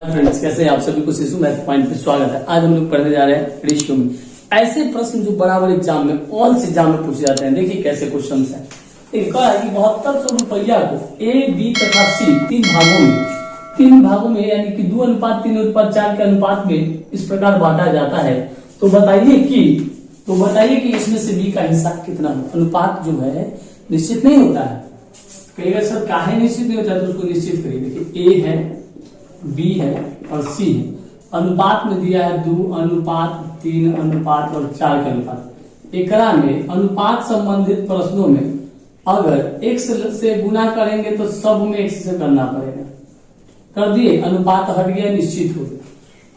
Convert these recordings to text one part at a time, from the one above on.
Friends, कैसे आप सभी को शिशु मैथ पॉइंट पे स्वागत है। आज हम लोग पढ़ने जा रहे हैं रेशियो में ऐसे प्रश्न जो बराबर एग्जाम में ऑल से एग्जाम में पूछे जाते हैं। देखिए कैसे क्वेश्चन है। एक कहा है कि 7200 रुपया को ए, बी तथा सी तीन भागों में यानी कि 2:3:4 के अनुपात में इस प्रकार बांटा जाता है। तो बताइए कि इसमें से बी का हिस्सा कितना हो। अनुपात जो है निश्चित नहीं होता है। कई बार सर काहे निश्चित नहीं होता है, तो उसको निश्चित करिए। देखिए ए है, बी है और सी है। अनुपात में दिया है 2:3:4 के अनुपात। एकरा में अनुपात संबंधित प्रश्नों में अगर x से गुना करेंगे तो सब में x से करना पड़ेगा। कर दिए, अनुपात हट गया, निश्चित हो गया।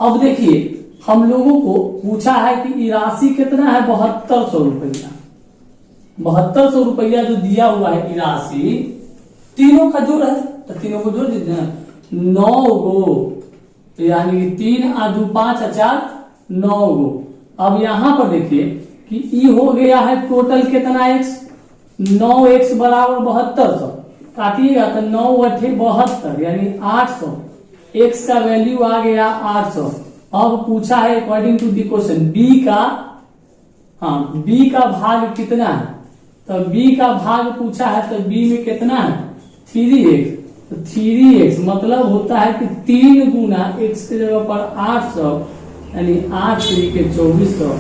अब देखिए हम लोगों को पूछा है कि राशि कितना है, 7200 रुपया। 7200 रुपया जो दिया हुआ है राशि तीनों का जोड़ है, तो तीनों को जोड़ दीजिए ना। 9 गो यानी कि 3 × 5 = 4 9 गो। अब यहां पर देखिए कि ई हो गया है टोटल कितना x, 9x बराबर 7200। काटिएगा तो 9 × 72 यानी 800। x का वैल्यू आ गया 800। अब पूछा है according to the question b का भाग कितना है। तो b का भाग पूछा है, तो b में कितना है 3x। तो 3x मतलब होता है कि 3 गुना x के जगह पर 800 यानी 8 × 3 = 2400।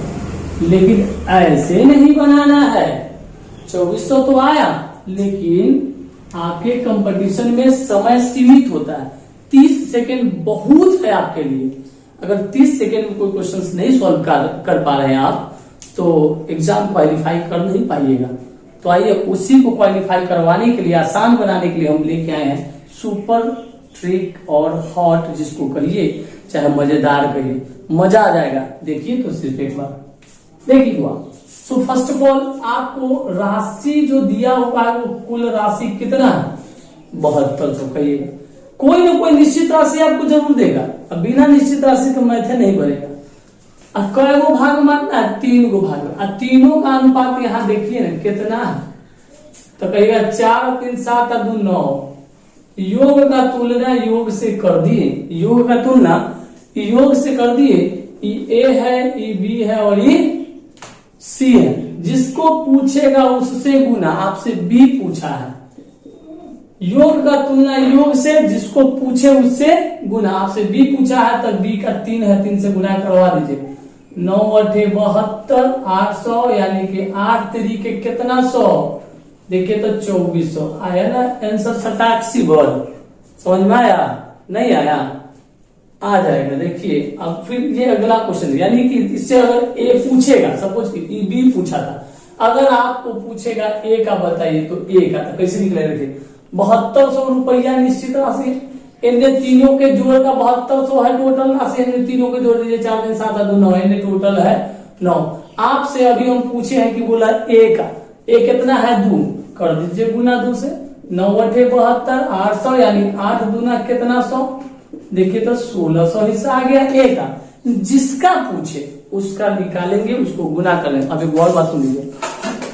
लेकिन ऐसे नहीं बनाना है। 2400 तो आया, लेकिन आपके कंपटीशन में समय सीमित होता है। 30 सेकेंड बहुत है आपके लिए। अगर 30 सेकेंड में कोई क्वेश्चन नहीं सॉल्व कर पा रहे हैं आप, तो एग्जाम क्वालिफाई कर नहीं पाइएगा। तो आइए उसी को क्वालिफाई करवाने के लिए, आसान बनाने के लिए हम लेके आए हैं सुपर ट्रिक और हॉट, जिसको कहिए चाहे मजेदार कहिए, मजा आ जाएगा। देखिए तो सिर्फ एक बार देखिए हुआ। सो फर्स्ट ऑफ ऑल आपको राशि जो दिया हुआ है वो कुल राशि कितना है 7200 कहिएगा। कोई ना कोई निश्चित राशि आपको जरूर देगा। अब बिना निश्चित राशि का मैथ नहीं बनेगा। अब कै गो भाग मानना है, 3 गो भाग। अब तीनों का अनुपात यहाँ देखिए ना कितना है। तो कहिएगा 4 × 3 = 7 × 2 = 9। योग का तुलना योग से कर दिए, योग का तुलना योग से कर दिए। ए है, ई बी है और ये सी है। जिसको पूछेगा उससे गुना। आपसे बी पूछा है, योग का तुलना योग से, जिसको पूछे उससे गुना। आपसे बी पूछा है तो बी का 3 है, 3 से गुना करवा दीजिए। 9 × 72 800 यानी कि 8 × 3 = कितना 100। देखिए तो 2400 आया ना आंसर। सटाक्षी बल समझ में आया, नहीं आया, आ जाएगा। देखिए अब फिर ये अगला क्वेश्चन, यानी कि इससे अगर ए पूछेगा, सपोज कि बी पूछा था, अगर आपको पूछेगा ए का बताइए, तो ए का तो कैसे निकले। देखिए 7200 रुपया निश्चित राशि, इनने तीनों के जोड़ का 7200 है टोटल राशि। इनने तीनों के जोड़ दीजिए, 4 × 3 = 7 × 2 = 9। इनने टोटल है 9। आपसे अभी हम पूछे हैं कि बोला ए का, ए कितना है 2, कर दीजिए गुना 2 से। 9 × 72 800 यानी 8 दूना कितना 100। देखिए तो 1600 हिस्सा आ गया ए का। जिसका पूछे उसका निकालेंगे, उसको गुना करें। अब एक और बात सुन लीजिए,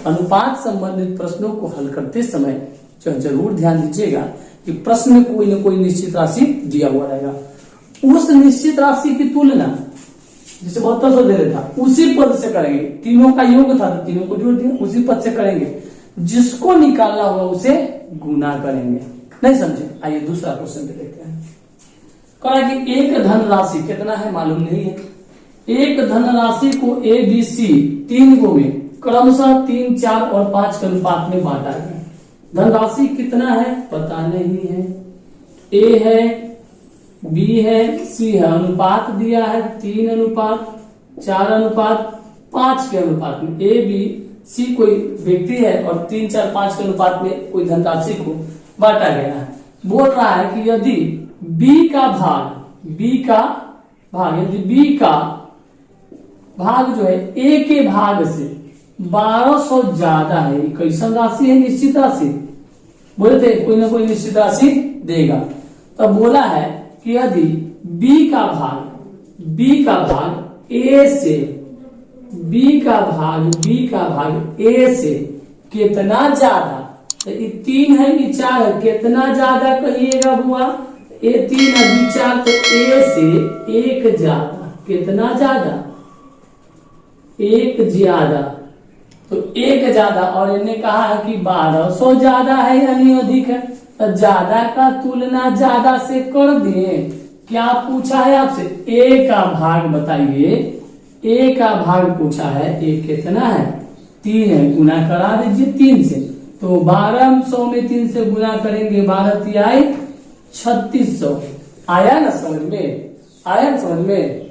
अनुपात संबंधित प्रश्नों को हल करते समय जरूर ध्यान दीजिएगा कि प्रश्न में कोई न कोई निश्चित राशि दिया हुआ रहेगा। उस निश्चित राशि की तुलना जैसे 7200 दे रहा था, उसी पद से करेंगे। तीनों का योग था तो तीनों को जोड़ दिया, उसी पद से करेंगे। जिसको निकालना होगा उसे गुना करेंगे। नहीं समझे? आइए दूसरा क्वेश्चन पे देखते हैं। कहा कि एक धनराशि कितना है मालूम नहीं है। एक धनराशि को ए बी सी 3 गो में क्रमशः 3, 4 और 5 के अनुपात में बांटा गया। धनराशि कितना है पता नहीं है। ए है, बी है, सी है। अनुपात दिया है 3:4:5 के अनुपात में। ए बी सी कोई व्यक्ति है और 3, 4, 5 के अनुपात में कोई धनराशि को बांटा गया है। बोल रहा है कि यदि बी का भाग जो है ए के भाग से 1200 ज्यादा है। कैसन राशि है? निश्चित राशि। बोले थे कोई ना कोई निश्चित राशि देगा। तो बोला है कि यदि बी का भाग ए से ए से कितना ज्यादा, ये 3 है, ये 4 है, कितना ज्यादा कहिएगा बुआ ए 3 अभी 4, तो ए से एक ज्यादा, कितना ज्यादा, एक ज्यादा, तो एक ज्यादा, और इन्हें कहा है कि 1200 ज्यादा है यानी अधिक है, तो ज्यादा का तुलना ज्यादा से कर दिए। क्या पूछा है आपसे, ए का भाग बताइए, ए का भाग पूछा है, ए कितना है, 3 है, गुना करा दीजिए 3 से, तो 1200 में 3 से गुना करेंगे, 12 तिहाई 3600, आया ना समझ में, आया ना समझ में।